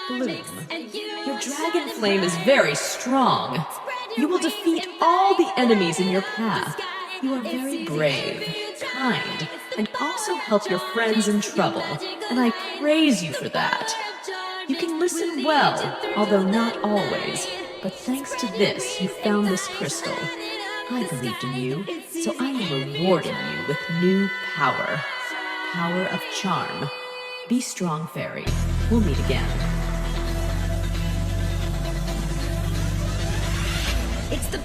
bloom. Your dragon flame is very strong. You will defeat all the enemies in your path. You are very brave, kind, and also help your friends in trouble, and I praise you for that. You can listen well, although not always, but thanks to this, you found this crystal. I believed in you, so I am rewarding you with new power. Power of charm. Be strong, fairy. We'll meet again. It's the